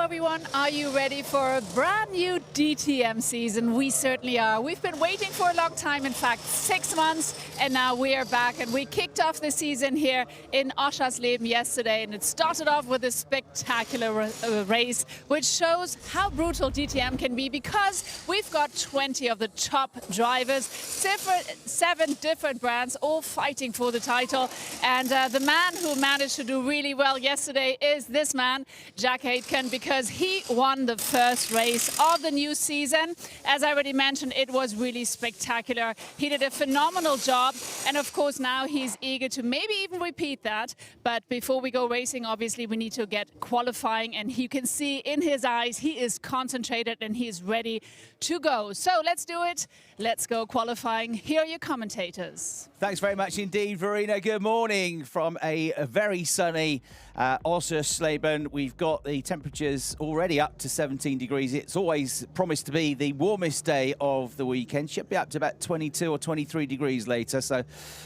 everyone. Are you ready for a brand new DTM season? We certainly are. We've been waiting for a long time, in fact 6 months, and now we are back, and we kicked off the season here in Oschersleben yesterday, and it started off with a spectacular race which shows how brutal DTM can be, because we've got 20 of the top drivers, 7 different brands all fighting for the title, and the man who managed to do really well yesterday is this man, Jack Aitken, because he won the first race of the new season. As I already mentioned, it was really spectacular. He did a phenomenal job, and of course now he's eager to maybe even repeat that. But before we go racing, obviously we need to get qualifying, and you can see in his eyes he is concentrated and he is ready to go. So let's do it. Let's go qualifying. Here are your commentators. Thanks very much indeed, Verena. Good morning from a very sunny Oschersleben. We've got the temperatures already up to 17 degrees. It's always promised to be the warmest day of the weekend. Should be up to about 22 or 23 degrees later. So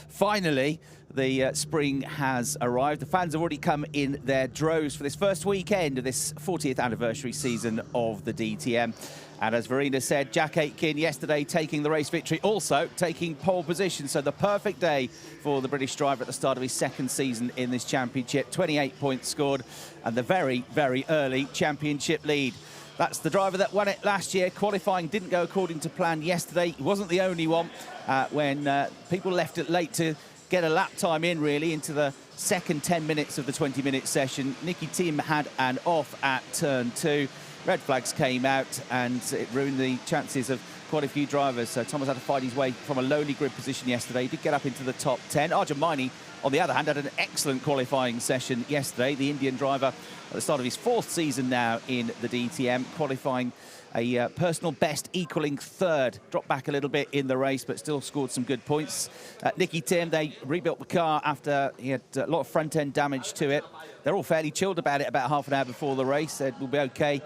finally, the spring has arrived. The fans have already come in their droves for this first weekend of this 40th anniversary season of the DTM. And as Verena said, Jack Aitken yesterday taking the race victory, also taking pole position. So the perfect day for the British driver at the start of his second season in this championship. 28 points scored and the very, very early championship lead. That's the driver that won it last year. Qualifying didn't go according to plan yesterday. He wasn't the only one when people left it late to get a lap time in, really, into the second 10 minutes of the 20-minute session. Nicky Thiem had an off at turn 2. Red flags came out and it ruined the chances of quite a few drivers. So Thomas had to fight his way from a lowly grid position yesterday. He did get up into the top 10. Arjun Maini, on the other hand, had an excellent qualifying session yesterday. The Indian driver at the start of his 4th season now in the DTM, qualifying a personal best, equaling 3rd. Dropped back a little bit in the race, but still scored some good points. Nicky Thiem, they rebuilt the car after he had a lot of front-end damage to it. They're all fairly chilled about it about half an hour before the race. Said we'll be okay.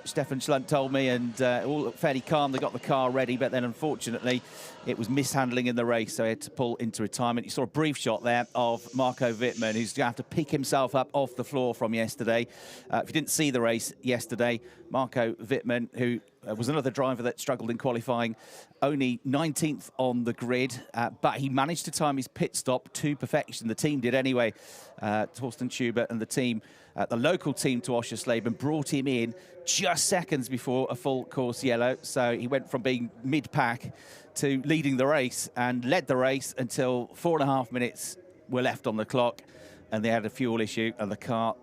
Stefan Schlunt told me, and all looked fairly calm. They got the car ready, but then unfortunately it was mishandling in the race, so he had to pull into retirement. You saw a brief shot there of Marco Wittmann, who's going to have to pick himself up off the floor from yesterday. If you didn't see the race yesterday, Marco Wittmann, who was another driver that struggled in qualifying, only 19th on the grid, but he managed to time his pit stop to perfection. The team did anyway. Torsten Schubert and the team, the local team to Oschersleben, brought him in just seconds before a full course yellow. So he went from being mid-pack to leading the race, and led the race until 4.5 minutes were left on the clock, and they had a fuel issue, and the car,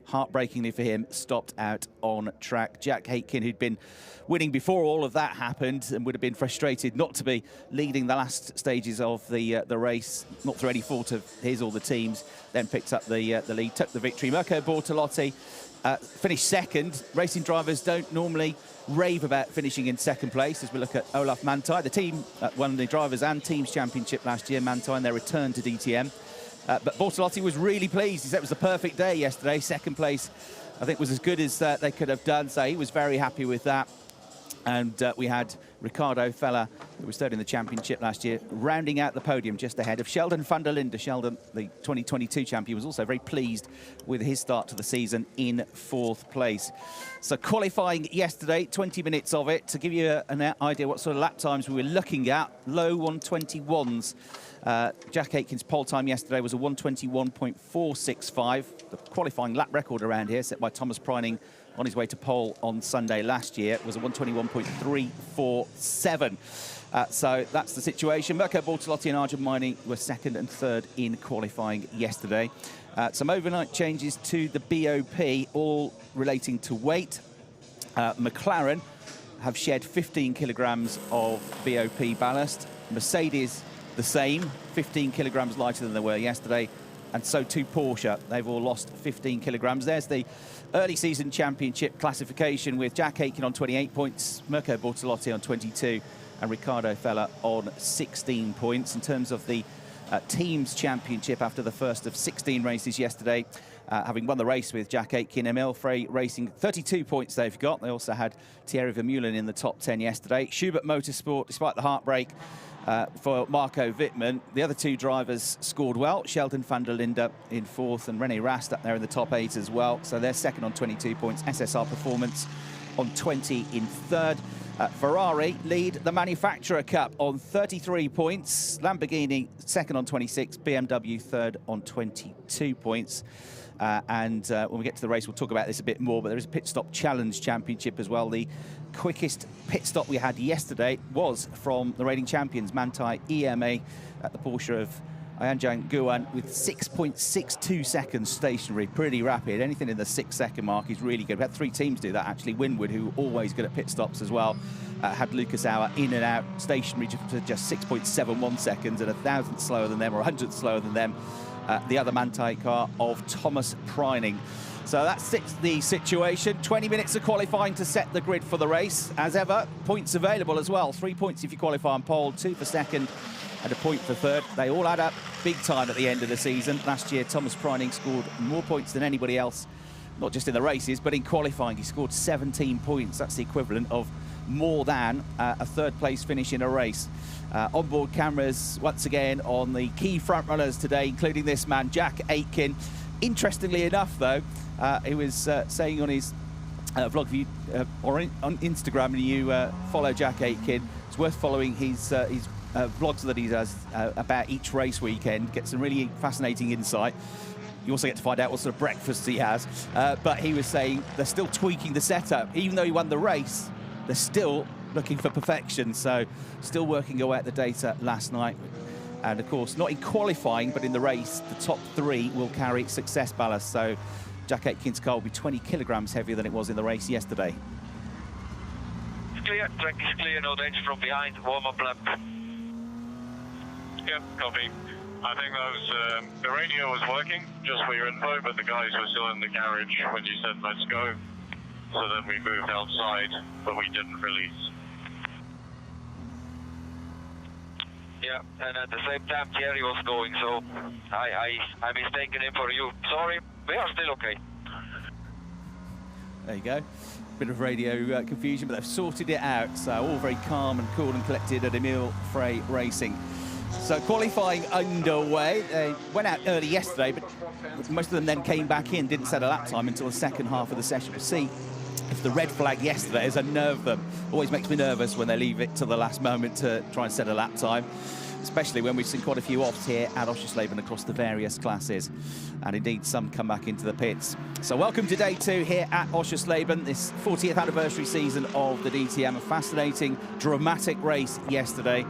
heartbreakingly for him, stopped out on track. Jack Aitken, who'd been winning before all of that happened and would have been frustrated not to be leading the last stages of the race, not through any fault of his or the team's, then picked up the lead, took the victory. Mirko Bortolotti finished second. Racing drivers don't normally rave about finishing in second place, as we look at Olaf Manthey. The team won the Drivers' and Teams Championship last year, Manthey, and their return to DTM. But Bortolotti was really pleased. He said it was the perfect day yesterday. Second place, I think, was as good as they could have done, so he was very happy with that. And we had Ricardo Feller, who was 3rd in the championship last year, rounding out the podium just ahead of Sheldon van der Linde. Sheldon, the 2022 champion, was also very pleased with his start to the season in 4th place. So qualifying yesterday, 20 minutes of it. To give you an idea what sort of lap times we were looking at, low 121s. Jack Aitken's pole time yesterday was a 121.465. The qualifying lap record around here, set by Thomas Preining on his way to pole on Sunday last year, was a 121.347. So that's the situation. Mirko Bortolotti and Arjun Maini were 2nd and 3rd in qualifying yesterday. Some overnight changes to the BOP, all relating to weight. McLaren have shed 15 kilograms of BOP ballast. Mercedes the same, 15 kilograms lighter than they were yesterday, and so too Porsche. They've all lost 15 kilograms. There's the early season championship classification, with Jack Aitken on 28 points, Mirko Bortolotti on 22, and Ricardo Feller on 16 points. In terms of the teams championship, after the first of 16 races yesterday, having won the race with Jack Aitken, Emil Frey Racing, 32 points they've got. They also had Thierry Vermeulen in the top 10 yesterday. Schubert Motorsport, despite the heartbreak, for Marco Wittmann. The other two drivers scored well. Sheldon van der Linde in 4th and René Rast up there in the top 8 as well. So they're second on 22 points. SSR Performance on 20 in 3rd. Ferrari lead the Manufacturer Cup on 33 points. Lamborghini second on 26. BMW third on 22 points. When we get to the race, we'll talk about this a bit more, but there is a Pit Stop Challenge Championship as well. The quickest pit stop we had yesterday was from the reigning champions, Manthey EMA, at the Porsche of Ayanjan Guan, with 6.62 seconds stationary. Pretty rapid. Anything in the 6-second mark is really good. We had 3 teams do that, actually. Winwood, who are always good at pit stops as well, had Lucas Auer in and out stationary to just 6.71 seconds, and 1,000th slower than them, or 100th slower than them. The other Manthey car of Thomas Preining. So that's the situation. 20 minutes of qualifying to set the grid for the race. As ever, points available as well. 3 points if you qualify on pole, 2 for second, and a point for third. They all add up big time at the end of the season. Last year, Thomas Preining scored more points than anybody else, not just in the races, but in qualifying. He scored 17 points. That's the equivalent of more than a third-place finish in a race. Onboard cameras, once again, on the key front runners today, including this man, Jack Aitken. Interestingly enough, though, he was saying on his vlog view or on Instagram, and you follow Jack Aitken, it's worth following his vlogs that he does about each race weekend. Get some really fascinating insight. You also get to find out what sort of breakfast he has. But he was saying they're still tweaking the setup. Even though he won the race, they're still looking for perfection. So still working away at the data last night. And of course, not in qualifying, but in the race, the top 3 will carry success ballast. So Jack Aitken's car will be 20 kilograms heavier than it was in the race yesterday. It's clear, track is clear, no danger from behind, warm-up lap. Yep, copy. I think the radio was working, just for your info, but the guys were still in the garage when you said let's go. So then we moved outside, but we didn't release. Yeah, and at the same time Thierry was going, so I mistaken him for you. Sorry, we are still okay. There you go. Bit of radio confusion, but they've sorted it out. So all very calm and cool and collected at Emile Frey Racing. So qualifying underway. They went out early yesterday, but most of them then came back in, didn't set a lap time until the second half of the session. We'll see if the red flag yesterday has unnerved them. Always makes me nervous when they leave it to the last moment to try and set a lap time, especially when we've seen quite a few offs here at Oschersleben across the various classes. And indeed, some come back into the pits. So welcome to day 2 here at Oschersleben, this 40th anniversary season of the DTM. A fascinating, dramatic race yesterday.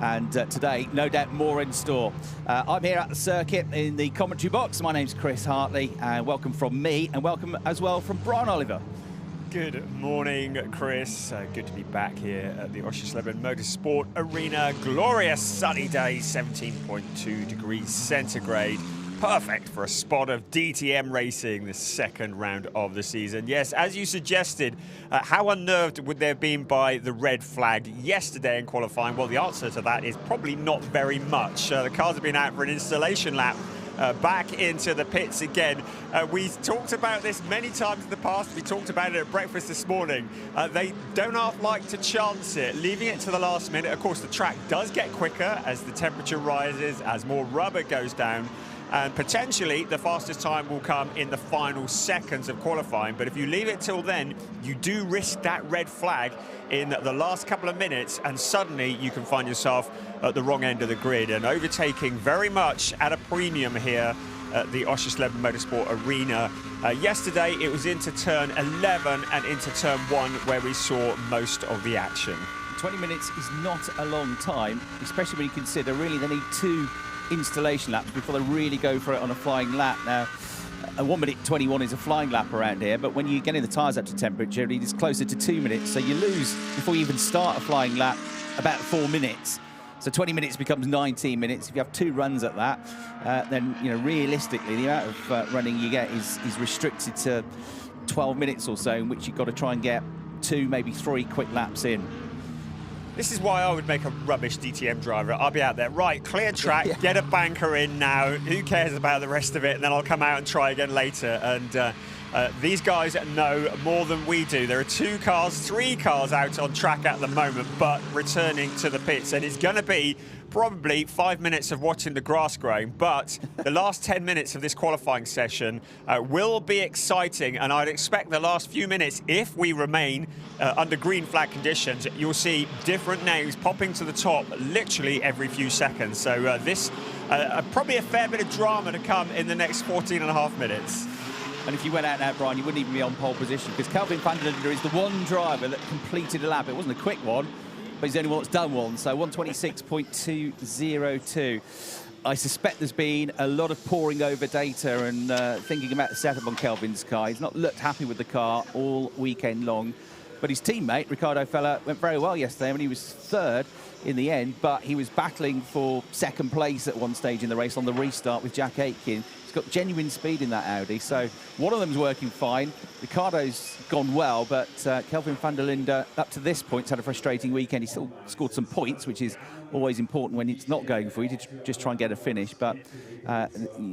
And today, no doubt, more in store. I'm here at the circuit in the commentary box. My name's Chris Hartley, and welcome from me, and welcome as well from Brian Oliver. Good morning, Chris. Good to be back here at the Oschersleben Motorsport Arena. Glorious sunny day, 17.2 degrees centigrade. Perfect for a spot of DTM racing, the second round of the season. Yes, as you suggested, how unnerved would they have been by the red flag yesterday in qualifying? Well, the answer to that is probably not very much. The cars have been out for an installation lap. Back into the pits again. We talked about this many times in the past. We talked about it at breakfast this morning. They don't half like to chance it, leaving it to the last minute. Of course, the track does get quicker as the temperature rises, as more rubber goes down. And potentially the fastest time will come in the final seconds of qualifying. But if you leave it till then, you do risk that red flag in the last couple of minutes, and suddenly you can find yourself at the wrong end of the grid and overtaking very much at a premium here at the Oschersleben Motorsport Arena. Yesterday it was into turn 11 and into turn 1 where we saw most of the action. 20 minutes is not a long time, especially when you consider really they need 2 installation laps before they really go for it on a flying lap. Now, a 1 minute 21 is a flying lap around here, but when you're getting the tyres up to temperature, it is closer to 2 minutes, so you lose, before you even start a flying lap, about 4 minutes. So 20 minutes becomes 19 minutes. If you have 2 runs at that, then, you know, realistically, the amount of running you get is restricted to 12 minutes or so, in which you've got to try and get 2, maybe 3 quick laps in. This is why I would make a rubbish DTM driver. I'll be out there, right, clear track, get a banker in now. Who cares about the rest of it? And then I'll come out and try again later. And These guys know more than we do. There are 2 cars, 3 cars out on track at the moment, but returning to the pits. And it's going to be probably 5 minutes of watching the grass growing, but the last 10 minutes of this qualifying session will be exciting. And I'd expect the last few minutes, if we remain under green flag conditions, you'll see different names popping to the top literally every few seconds. So this probably a fair bit of drama to come in the next 14.5 minutes. And if you went out now, Brian, you wouldn't even be on pole position, because Kelvin van der Linde is the one driver that completed a lap. It wasn't a quick one, but he's the only one that's done one. So 1:26.202. I suspect there's been a lot of poring over data and thinking about the setup on Kelvin's car. He's not looked happy with the car all weekend long. But his teammate, Ricardo Fella, went very well yesterday when he was 3rd in the end, but he was battling for 2nd place at one stage in the race on the restart with Jack Aitken. He's got genuine speed in that Audi, so one of them's working fine. Ricardo's gone well, but Kelvin van der Linde, up to this point, has had a frustrating weekend. He still scored some points, which is always important when it's not going for you, to just try and get a finish. But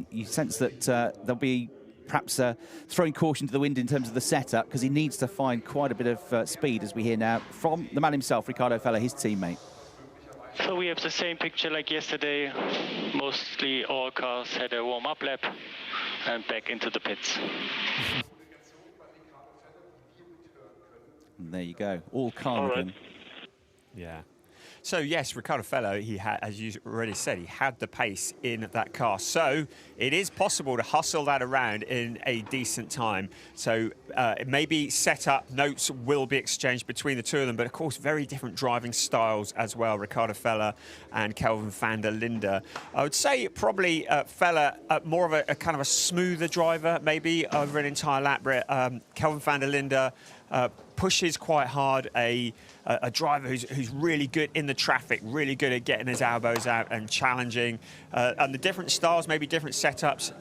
you sense that there'll be perhaps throwing caution to the wind in terms of the setup, because he needs to find quite a bit of speed, as we hear now from the man himself, Ricardo Fella, his teammate. So we have the same picture like yesterday. Mostly all cars had a warm-up lap and back into the pits. And there you go, all Carnarvon. Right. Yeah. So yes, Ricardo Fella, he had, as you already said, he had the pace in that car. So it is possible to hustle that around in a decent time. So maybe setup notes will be exchanged between the 2 of them, but of course very different driving styles as well, Ricardo Fella and Kelvin van der Linde. I would say probably Fella more of a kind of a smoother driver, maybe over an entire lap. Kelvin van der Linde pushes quite hard, a driver who's really good in the traffic, really good at getting his elbows out and challenging. And the different styles, maybe different setups,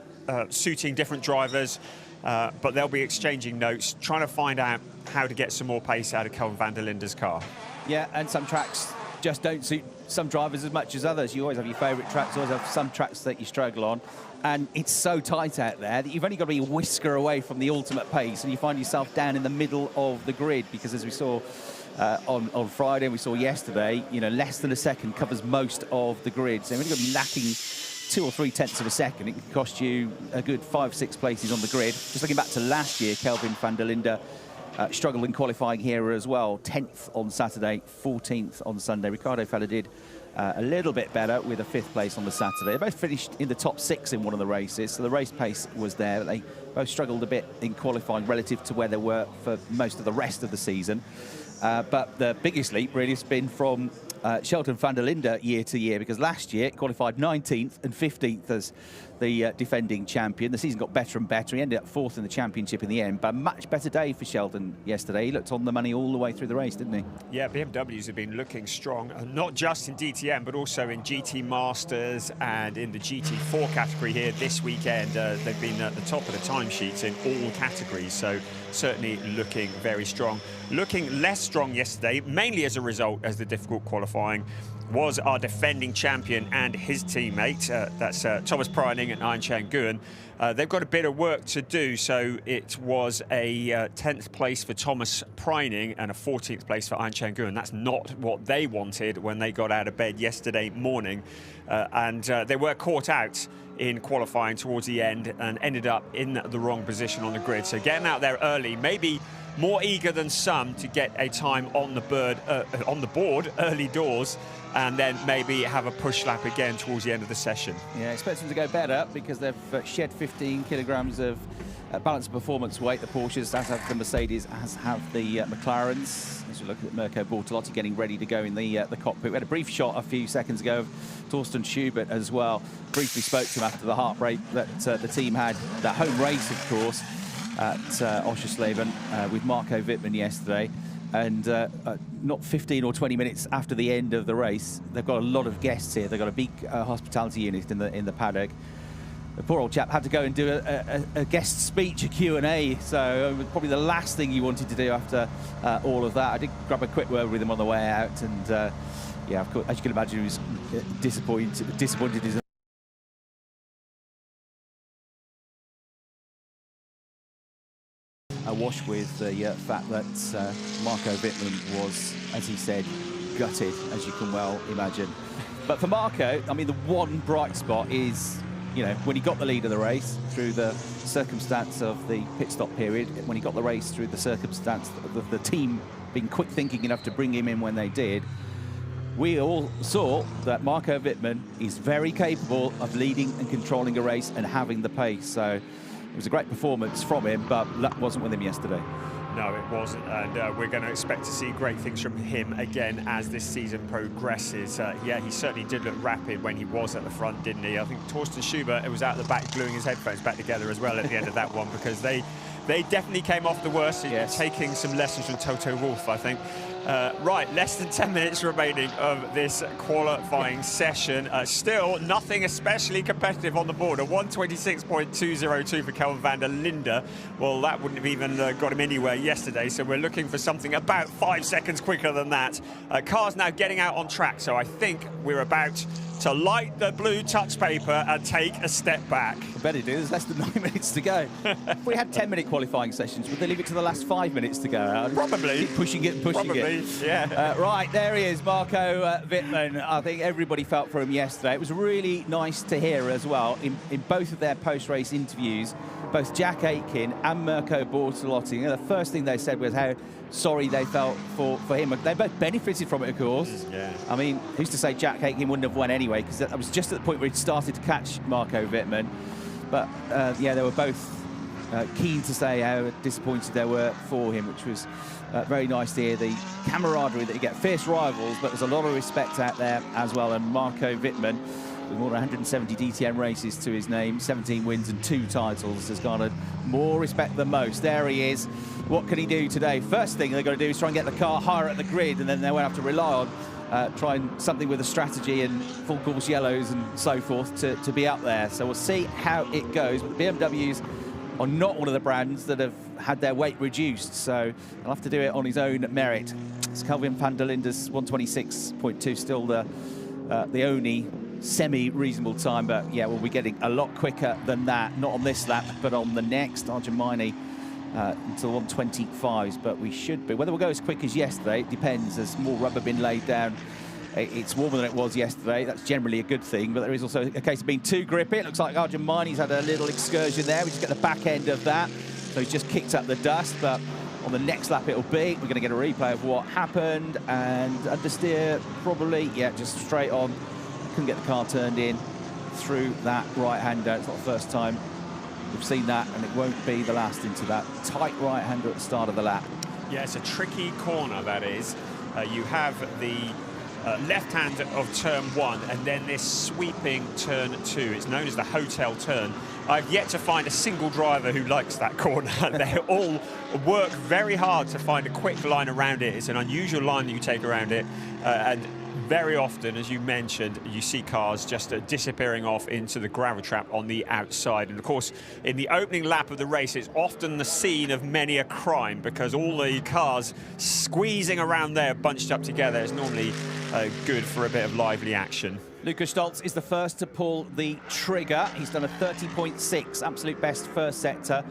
suiting different drivers, but they'll be exchanging notes, trying to find out how to get some more pace out of Kelvin van der Linde's car. Yeah, and some tracks just don't suit some drivers as much as others. You always have your favourite tracks, always have some tracks that you struggle on. And it's so tight out there that you've only got to be a whisker away from the ultimate pace, and you find yourself down in the middle of the grid, because as we saw on Friday and we saw yesterday, you know, less than a second covers most of the grid. So you've only got to be lacking 2 or 3 tenths of a second. It can cost you a good 5 or 6 places on the grid. Just looking back to last year, Kelvin van der Linde struggled in qualifying here as well. 10th on Saturday, 14th on Sunday. Ricardo Fella did a little bit better with a 5th place on the Saturday. They both finished in the top 6 in one of the races, so the race pace was there. But they both struggled a bit in qualifying relative to where they were for most of the rest of the season. But the biggest leap really has been from Shelton van der Linde year to year, because last year qualified 19th and 15th as the defending champion. The season got better and better. He ended up 4th in the championship in the end, but a much better day for Shelton yesterday. He looked on the money all the way through the race, didn't he? Yeah, BMWs have been looking strong, not just in DTM, but also in GT Masters and in the GT4 category here this weekend. They've been at the top of the timesheets in all categories, so certainly looking very strong. Looking less strong yesterday, mainly as a result as the difficult qualifying, was our defending champion and his teammate. That's Thomas Preining and Ayan Nguyen. They've got a bit of work to do, so it was a 10th place for Thomas Preining and a 14th place for Ayan Nguyen. That's not what they wanted when they got out of bed yesterday morning, and they were caught out in qualifying towards the end and ended up in the wrong position on the grid. So getting out there early, maybe more eager than some to get a time on the board early doors, and then maybe have a push lap again towards the end of the session. Yeah, expect them to go better because they've shed 15 kilograms of balanced performance weight, the Porsches, as have the Mercedes, as have the McLarens. As we look at Mirko Bortolotti getting ready to go in the cockpit. We had a brief shot a few seconds ago of Torsten Schubert as well. Briefly spoke to him after the heartbreak that the team had, that home race, of course, at Oschersleben with Marco Wittmann yesterday. And not 15 or 20 minutes after the end of the race, they've got a lot of guests here. They've got a big hospitality unit in the paddock. The poor old chap had to go and do a guest speech, a Q&A, so probably the last thing you wanted to do after all of that. I did grab a quick word with him on the way out, and yeah, of course, as you can imagine, he was disappointed awash with the fact that Marco Wittmann was, as he said, gutted, as you can well imagine. But for Marco, I mean, the one bright spot is, you know, when he got the lead of the race through the circumstance of the pit stop period, when he got the race through the circumstance of the team being quick thinking enough to bring him in when they did, we all saw that Marco Wittmann is very capable of leading and controlling a race and having the pace. So it was a great performance from him, but luck wasn't with him yesterday. No, it wasn't, and we're going to expect to see great things from him again as this season progresses. Yeah, he certainly did look rapid when he was at the front, didn't he? I think Torsten Schubert was out the back gluing his headphones back together as well at the end of that one, because they definitely came off the worst, yes, taking some lessons from Toto Wolff, I think. Right, less than 10 minutes remaining of this qualifying session. Still nothing especially competitive on the board. A 126.202 for Kelvin van der Linde. Well, that wouldn't have even got him anywhere yesterday, so we're looking for something about 5 seconds quicker than that. Cars now getting out on track, so I think we're about to light the blue touch paper and take a step back. I bet it do. There's less than 9 minutes to go. If we had 10-minute qualifying sessions, would they leave it to the last 5 minutes to go? Probably. Keep pushing it and pushing it. Yeah. Right, there he is, Marco Wittmann. I think everybody felt for him yesterday. It was really nice to hear as well in both of their post-race interviews, both Jack Aitken and Mirko Bortolotti. You know, the first thing they said was how sorry they felt for him. They both benefited from it, of course. Yeah. I mean, who's to say Jack Aitken wouldn't have won anyway, because that was just at the point where he'd started to catch Marco Wittmann. But, yeah, they were both keen to say how disappointed they were for him, which was very nice to hear. The camaraderie that you get, fierce rivals, but there's a lot of respect out there as well. And Marco Wittmann, with more than 170 DTM races to his name, 17 wins and 2 titles, has garnered more respect than most. There he is. What can he do today? First thing they're going to do is try and get the car higher at the grid, and then they won't have to rely on trying something with a strategy and full course yellows and so forth to be up there. So we'll see how it goes. But the BMWs are not one of the brands that have had their weight reduced, so he'll have to do it on his own merit. It's Kelvin van der Linde's 126.2, still the only semi-reasonable time, but yeah, we'll be getting a lot quicker than that, not on this lap, but on the next. Arjumani until 125s, but we should be. Whether we'll go as quick as yesterday, it depends. There's more rubber been laid down. It's warmer than it was yesterday. That's generally a good thing, but there is also a case of being too grippy. It looks like Arjumani's had a little excursion there. We just get the back end of that. So he's just kicked up the dust, but on the next lap it'll be. We're going to get a replay of what happened, and understeer probably, yeah, just straight on. Couldn't get the car turned in through that right-hander. It's not the first time we've seen that, and it won't be the last into that tight right-hander at the start of the lap. Yeah, it's a tricky corner, that is. You have the left hand of turn 1 and then this sweeping turn 2. It's known as the hotel turn. I've yet to find a single driver who likes that corner. They all work very hard to find a quick line around it. It's an unusual line that you take around it, and very often, as you mentioned, you see cars just disappearing off into the gravel trap on the outside. And of course, in the opening lap of the race, it's often the scene of many a crime, because all the cars squeezing around there bunched up together is normally good for a bit of lively action. Lukas Stoltz is the first to pull the trigger. He's done a 30.6, absolute best first sector.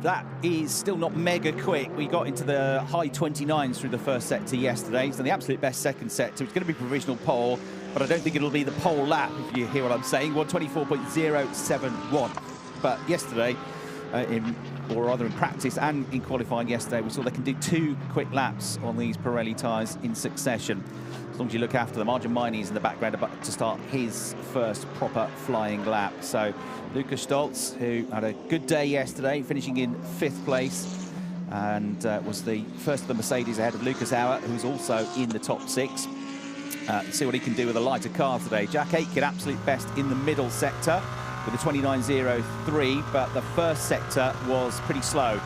That is still not mega quick. We got into the high 29s through the first sector yesterday. He's done the absolute best second sector. It's going to be provisional pole, but I don't think it'll be the pole lap, if you hear what I'm saying. 124.071. But yesterday, in practice and in qualifying yesterday, we saw they can do 2 quick laps on these Pirelli tyres in succession. As long as you look after them. Arjumani's in the background about to start his first proper flying lap. So Lukas Stoltz, who had a good day yesterday, finishing in 5th place, and was the first of the Mercedes ahead of Lucas Auer, who's also in the top 6. See what he can do with a lighter car today. Jack Aitken, absolute best in the middle sector with a 29.03, but the first sector was pretty slow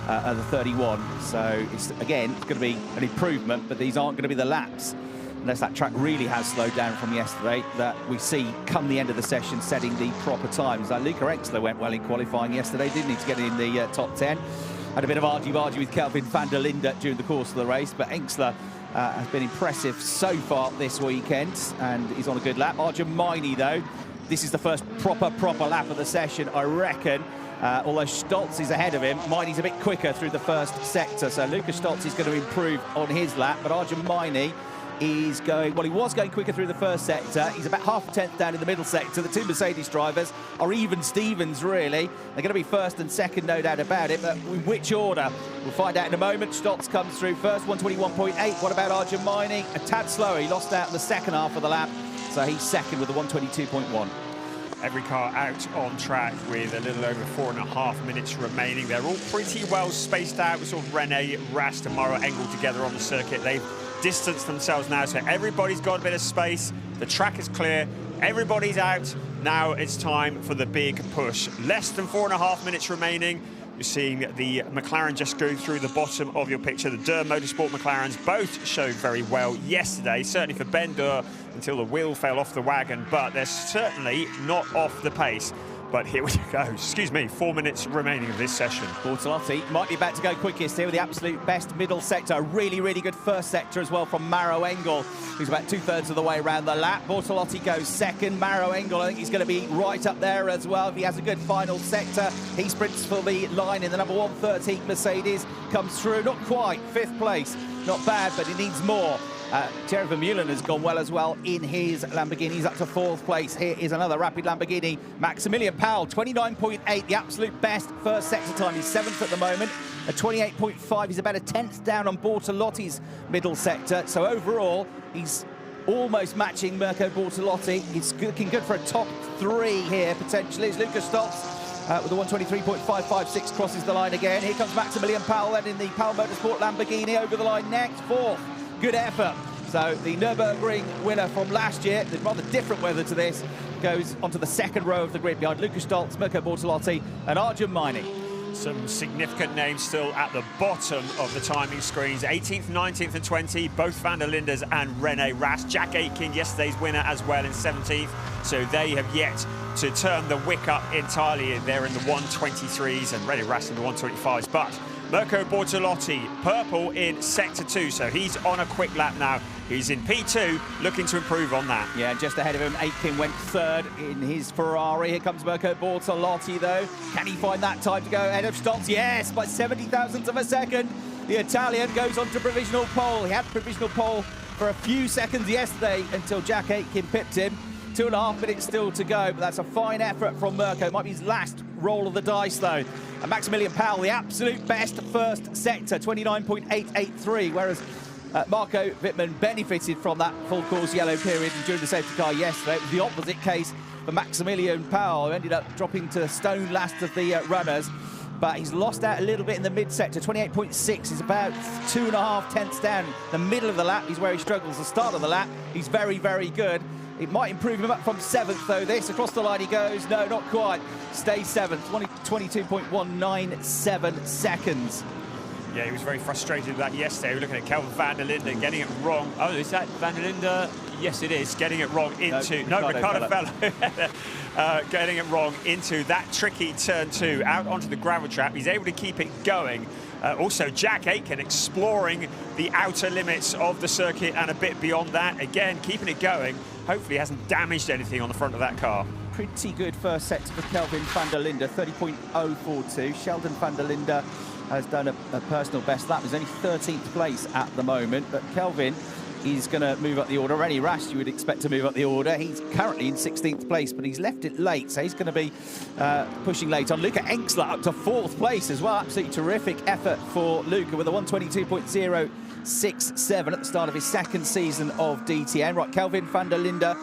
at the 31. So it's, again, it's going to be an improvement, but these aren't going to be the laps, unless that track really has slowed down from yesterday, that we see come the end of the session setting the proper times. Like Luca Exler went well in qualifying yesterday, didn't he, to get in the top 10. Had a bit of argy-bargy with Kelvin van der Linde during the course of the race, but Exler has been impressive so far this weekend, and he's on a good lap. Arjumani, though, this is the first proper lap of the session, I reckon. although Stoltz is ahead of him. Miney's a bit quicker through the first sector, so Lucas Stoltz is going to improve on his lap, but Arjun Miney is going, well, he was going quicker through the first sector. He's about half a tenth down in the middle sector. The two Mercedes drivers are even Stevens, really. They're going to be first and second, no doubt about it, but in which order? We'll find out in a moment. Stoltz comes through first, 121.8. What about Arjun Miney? A tad slower. He lost out in the second half of the lap, so he's second with a 122.1. Every car out on track with a little over 4.5 minutes remaining. They're all pretty well spaced out. We saw Rene Rast and Maro Engel together on the circuit. They've distanced themselves now, so everybody's got a bit of space. The track is clear. Everybody's out. Now it's time for the big push. Less than 4.5 minutes remaining. You're seeing the McLaren just go through the bottom of your picture. The Durr Motorsport McLarens both showed very well yesterday, certainly for Ben Durr until the wheel fell off the wagon, but they're certainly not off the pace. But here we go. Excuse me, 4 minutes remaining of this session. Bortolotti might be about to go quickest here with the absolute best middle sector. Really, really good first sector as well from Maro Engel, who's about 2/3 of the way around the lap. Bortolotti goes second. Maro Engel, I think he's going to be right up there as well. If he has a good final sector, he sprints for the line in the number 113 Mercedes. Comes through, not quite, 5th place. Not bad, but he needs more. Thierry Vermeulen has gone well as well in his Lamborghini. He's up to 4th place. Here is another rapid Lamborghini. Maximilian Powell, 29.8, the absolute best first sector time. He's 7th at the moment. A 28.5, he's about a 10th down on Bortolotti's middle sector. So overall, he's almost matching Mirko Bortolotti. He's looking good for a top 3 here, potentially. It's Lucas Stoltz. With the 123.556 crosses the line again. Here comes Maximilian Powell then in the Powell Motorsport Lamborghini over the line next, 4th. Good effort. So the Nürburgring winner from last year, the rather different weather to this, goes onto the second row of the grid behind Lucas Stoltz, Mirko Bortolotti and Arjun Miney. Some significant names still at the bottom of the timing screens. 18th, 19th and 20th, both Van der Lindes and Rene Rast. Jack Aitken, yesterday's winner as well in 17th. So they have yet to turn the wick up entirely. They're in the 123s and Rene Rast in the 125s. But Mirko Bortolotti, purple in Sector 2, so he's on a quick lap now. He's in P2, looking to improve on that. Yeah, just ahead of him, Aitken went 3rd in his Ferrari. Here comes Mirko Bortolotti, though. Can he find that time to go ahead of Stoltz? Yes, by 70 thousandths of a second. The Italian goes on to provisional pole. He had provisional pole for a few seconds yesterday until Jack Aitken pipped him. 2.5 minutes still to go, but that's a fine effort from Mirko. Might be his last roll of the dice, though. And Maximilian Powell, the absolute best first sector, 29.883, whereas Marco Wittmann benefited from that full course yellow period during the safety car yesterday. It was the opposite case for Maximilian Powell, who ended up dropping to stone last of the runners. But he's lost out a little bit in the mid-sector. 28.6 is about 2.5 tenths down. The middle of the lap is where he struggles. The start of the lap, he's very, very good. It might improve him up from 7th, though. This, across the line he goes. No, not quite. Stays 7th, 22.197 seconds. Yeah, he was very frustrated with that yesterday. We were looking at Kelvin van der Linde getting it wrong. Oh, is that van der Linde? Yes, it is. Getting it wrong into... No, Ricardo Fellow. Getting it wrong into that tricky turn 2, out onto the gravel trap. He's able to keep it going. Also, Jack Aitken exploring the outer limits of the circuit and a bit beyond that. Again, keeping it going. Hopefully, he hasn't damaged anything on the front of that car. Pretty good first sector for Kelvin van der Linde, 30.042. Sheldon van der Linde has done a personal best lap. He's only 13th place at the moment, but Kelvin is going to move up the order. Rene Rast, you would expect to move up the order. He's currently in 16th place, but he's left it late, so he's going to be pushing late on. Luca Enxler up to 4th place as well. Absolutely terrific effort for Luca with a 122.067 at the start of his 2nd season of DTM. Right, Kelvin van der Linde,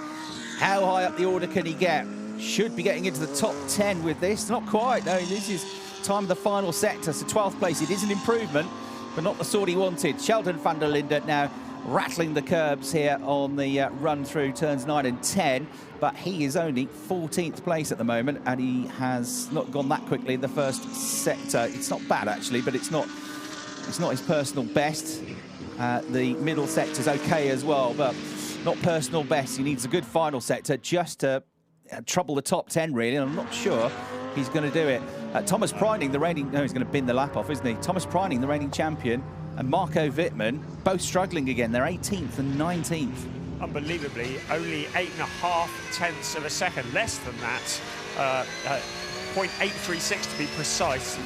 how high up the order can he get? Should be getting into the top 10 with this. Not quite, no, this is time of the final sector, so 12th place. It is an improvement, but not the sort he wanted. Sheldon van der Linde now rattling the curbs here on the run through turns 9 and 10, but he is only 14th place at the moment, and he has not gone that quickly in the first sector. It's not bad, actually, but it's not his personal best. The middle sector's okay as well, but not personal best. He needs a good final sector just to trouble the top 10, really, and I'm not sure he's going to do it. Thomas Preining, the reigning... No, he's going to bin the lap off, isn't he? Thomas Preining, the reigning champion, and Marco Wittmann, both struggling again. They're 18th and 19th. Unbelievably, only 8.5 tenths of a second, less than that. .836 to be precise,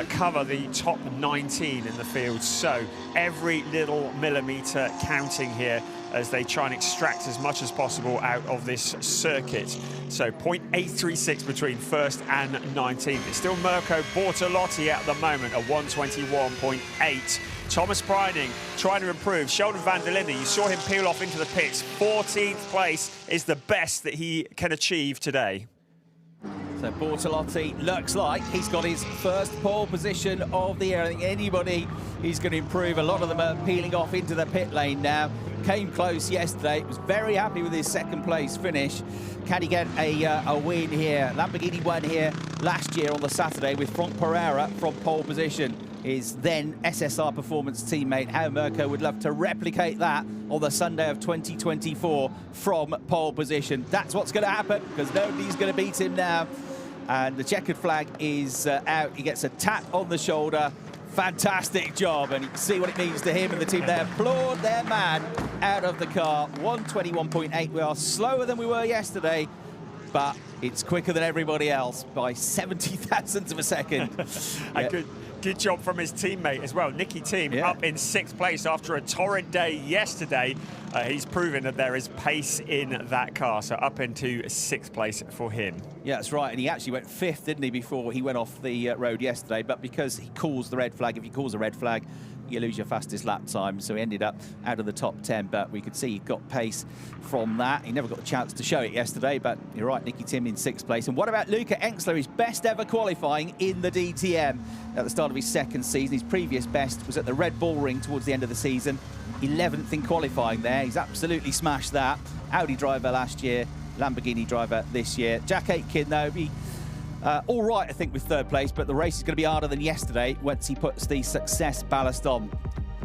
cover the top 19 in the field. So every little millimetre counting here as they try and extract as much as possible out of this circuit. So .836 between first and 19th. It's still Mirko Bortolotti at the moment, a 121.8. Thomas Preining trying to improve. Sheldon van der Linde, you saw him peel off into the pits. 14th place is the best that he can achieve today. So Bortolotti looks like he's got his first pole position of the year. I think anybody is going to improve. A lot of them are peeling off into the pit lane now. Came close yesterday. Was very happy with his second place finish. Can he get a win here? Lamborghini won here last year on the Saturday with Frank Pereira from pole position. His then SSR Performance teammate. How Mirko would love to replicate that on the Sunday of 2024 from pole position. That's what's going to happen because nobody's going to beat him now. And the checkered flag is out. He gets a tap on the shoulder. Fantastic job, and you can see what it means to him and the team. They applaud their man out of the car. 121.8. We are slower than we were yesterday, but it's quicker than everybody else by 70 thousandths of a second. Yeah. Good job from his teammate as well. Nicky Thiem up in 6th place after a torrid day yesterday. He's proven that there is pace in that car, so up into 6th place for him. Yeah, that's right, and he actually went 5th, didn't he, before he went off the road yesterday, but because he calls the red flag, if he calls a red flag, you lose your fastest lap time, so he ended up out of the top 10, but we could see he got pace from that. He never got a chance to show it yesterday, but you're right, Nicky Thiem in 6th place. And what about Luca Engstler, his best ever qualifying in the DTM at the start of his second season? His previous best was at the Red Bull Ring towards the end of the season. 11th in qualifying there. He's absolutely smashed that. Audi driver last year, Lamborghini driver this year. Jack Aitken, though, he all right, I think, with 3rd place, but the race is going to be harder than yesterday once he puts the success ballast on.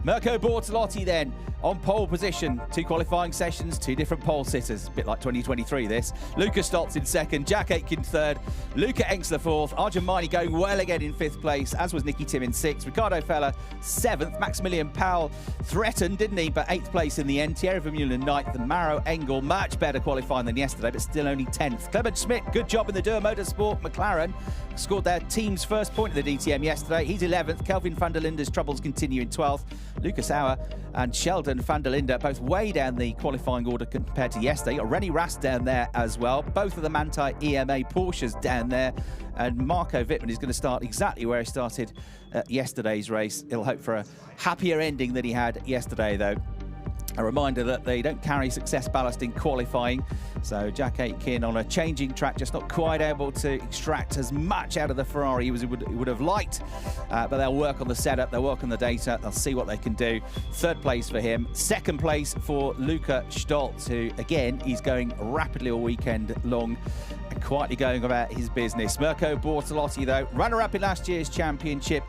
Mirko Bortolotti then on pole position. 2 qualifying sessions, 2 different pole sitters. A bit like 2023 this. Lucas Stoltz in 2nd, Jack Aitken 3rd, Luca Engstler 4th, Arjun Maini going well again in 5th place, as was Nicky Thiem in 6th, Ricardo Feller 7th, Maximilian Powell threatened, didn't he, but 8th place in the end, Thierry Vermeulen 9th, and Maro Engel much better qualifying than yesterday, but still only 10th. Clement Schmidt, good job in the Dur Motorsport. McLaren scored their team's first point of the DTM yesterday. He's 11th. Kelvin van der Linde's troubles continue in 12th. Lucas Auer and Sheldon van der Linde both way down the qualifying order compared to yesterday. Rennie Rast down there as well. Both of the Manthey EMA Porsches down there. And Marco Wittmann is going to start exactly where he started yesterday's race. He'll hope for a happier ending than he had yesterday, though. A reminder that they don't carry success ballast in qualifying. So Jack Aitken on a changing track, just not quite able to extract as much out of the Ferrari as he would have liked. But they'll work on the setup, they'll work on the data, they'll see what they can do. 3rd place for him. 2nd place for Luca Stoltz, who, again, is going rapidly all weekend long and quietly going about his business. Mirko Bortolotti, though, runner-up in last year's championship,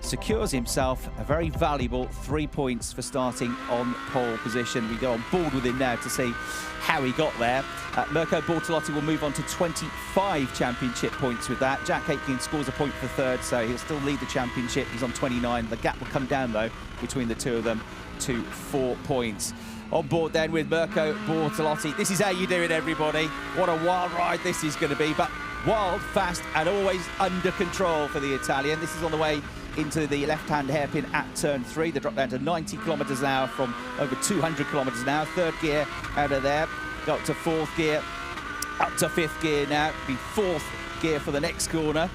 secures himself a very valuable 3 points for starting on pole position. We go on board with him now to see how he got there. Mirko Bortolotti will move on to 25 championship points with that. Jack Aitken scores a point for 3rd, so he'll still lead the championship. He's on 29. The gap will come down, though, between the two of them to 4 points. On board then with Mirko Bortolotti. This is how you do it, everybody. What a wild ride this is going to be, but wild, fast, and always under control for the Italian. This is on the way into the left-hand hairpin at turn 3. They drop down to 90 kilometres an hour from over 200 kilometres an hour. 3rd gear out of there. Go up to 4th gear, up to 5th gear now. Be 4th gear for the next corner.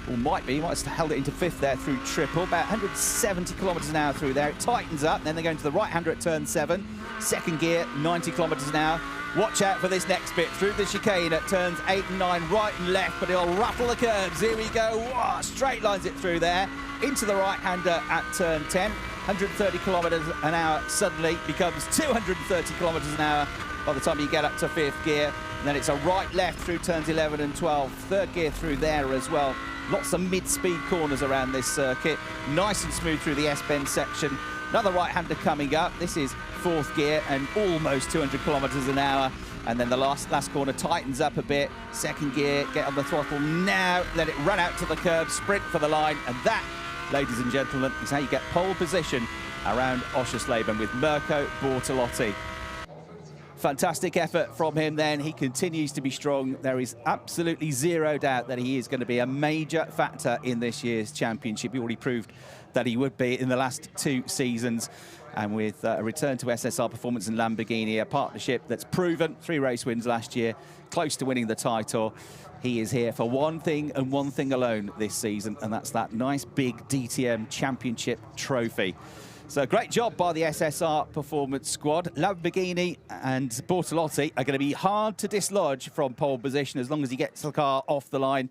Or might be, might have held it into 5th there through triple. About 170 kilometres an hour through there. It tightens up, and then they go into the right-hander at turn 7. 2nd gear, 90 kilometres an hour. Watch out for this next bit through the chicane at turns 8 and 9, right and left, but it'll ruffle the curbs. Here we go. Whoa, straight lines it through there. Into the right-hander at turn 10. 130 kilometres an hour suddenly becomes 230 kilometres an hour by the time you get up to 5th gear. And then it's a right-left through turns 11 and 12. 3rd gear through there as well. Lots of mid-speed corners around this circuit. Nice and smooth through the S-bend section. Another right-hander coming up. This is 4th gear and almost 200 kilometres an hour. And then the last corner tightens up a bit. 2nd gear, get on the throttle now. Let it run out to the curb, sprint for the line. And that, ladies and gentlemen, is how you get pole position around Oschersleben with Mirko Bortolotti. Fantastic effort from him then. He continues to be strong. There is absolutely zero doubt that he is going to be a major factor in this year's championship. He already proved that he would be in the last 2 seasons. And with a return to SSR Performance and Lamborghini, a partnership that's proven, 3 race wins last year, close to winning the title. He is here for one thing and one thing alone this season, and that's that nice big DTM Championship trophy. So great job by the SSR Performance squad. Lamborghini and Bortolotti are going to be hard to dislodge from pole position as long as he gets the car off the line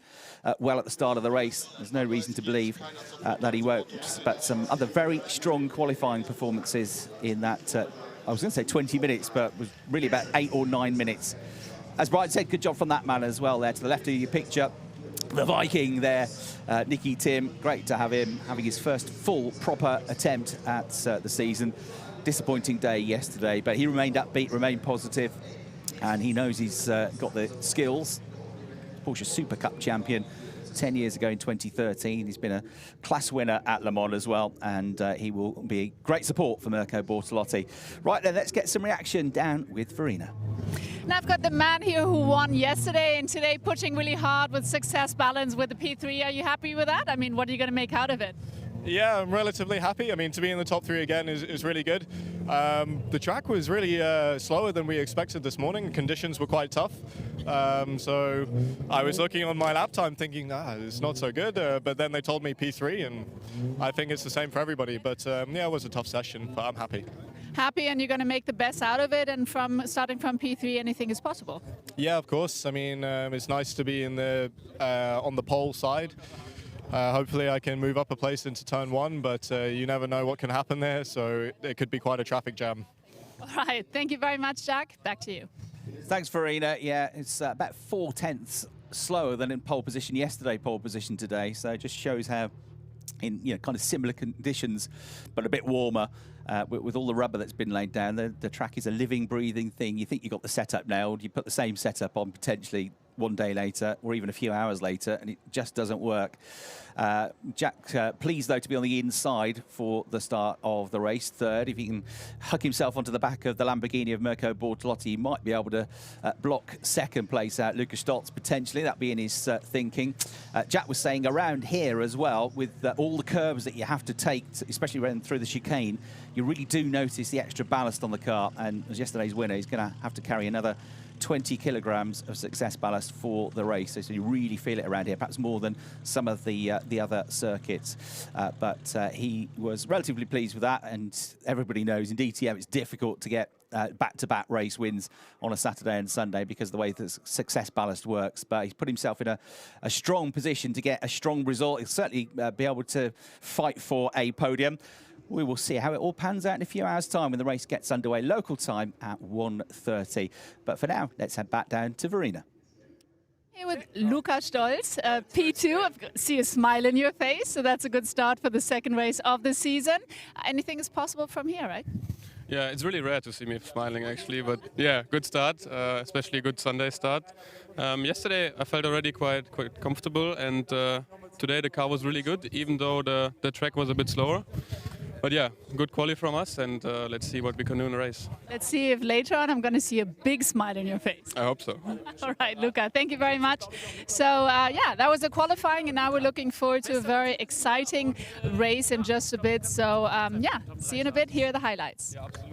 well at the start of the race. There's no reason to believe that he won't. But some other very strong qualifying performances in that, I was going to say 20 minutes, but it was really about 8 or 9 minutes. As Brian said, good job from that man as well there to the left of your picture. The Viking there, Nicky Tim, great to have him having his first full proper attempt at the season. Disappointing day yesterday, but he remained upbeat, remained positive, and he knows he's got the skills. Porsche Super Cup champion 10 years ago in 2013. He's been a class winner at Le Mans as well, and he will be great support for Mirko Bortolotti. Right then, let's get some reaction down with Farina. Now I've got the man here who won yesterday and today, pushing really hard with success balance with the P3. Are you happy with that? I mean, what are you going to make out of it? Yeah, I'm relatively happy. I mean, to be in the top 3 again is really good. The track was really slower than we expected this morning. Conditions were quite tough. So I was looking on my lap time thinking, it's not so good. But then they told me P3, and I think it's the same for everybody. But yeah, it was a tough session, but I'm happy. Happy, and you're going to make the best out of it, and starting from P3, anything is possible. Yeah, of course. I mean, it's nice to be in the on the pole side. Hopefully I can move up a place into turn 1, but you never know what can happen there, so it could be quite a traffic jam. All right, thank you very much, Jack. Back to you. Thanks, Farina. Yeah, it's about 4/10 slower than in pole position yesterday, pole position today, so it just shows how in kind of similar conditions, but a bit warmer, with all the rubber that's been laid down. The track is a living, breathing thing. You think you got the setup nailed, you put the same setup on potentially one day later or even a few hours later, and it just doesn't work. Jack, pleased though to be on the inside for the start of the race, third. If he can hug himself onto the back of the Lamborghini of Mirko Bortolotti, he might be able to block second place out Lucas Stoltz potentially. That'd be in his thinking. Jack was saying around here as well, with all the curves that you have to take, especially running through the chicane, you really do notice the extra ballast on the car, and as yesterday's winner, he's going to have to carry another 20 kilograms of success ballast for the race, so you really feel it around here, perhaps more than some of the other circuits. But he was relatively pleased with that, and everybody knows in DTM it's difficult to get back-to-back race wins on a Saturday and Sunday because of the way the success ballast works. But he's put himself in a strong position to get a strong result. He'll certainly be able to fight for a podium. We will see how it all pans out in a few hours' time when the race gets underway, local time at 1:30. But for now, let's head back down to Verena. Here with Lucas Stoltz, P2. I see a smile in your face, so that's a good start for the second race of the season. Anything is possible from here, right? Yeah, it's really rare to see me smiling actually, but yeah, good start, especially a good Sunday start. Yesterday I felt already quite comfortable, and today the car was really good, even though the track was a bit slower. But yeah, good quali from us, and let's see what we can do in the race. Let's see if later on I'm going to see a big smile in your face. I hope so. All right, Luca, thank you very much. So yeah, that was the qualifying, and now we're looking forward to a very exciting race in just a bit. So yeah, see you in a bit. Here are the highlights. Yeah, absolutely.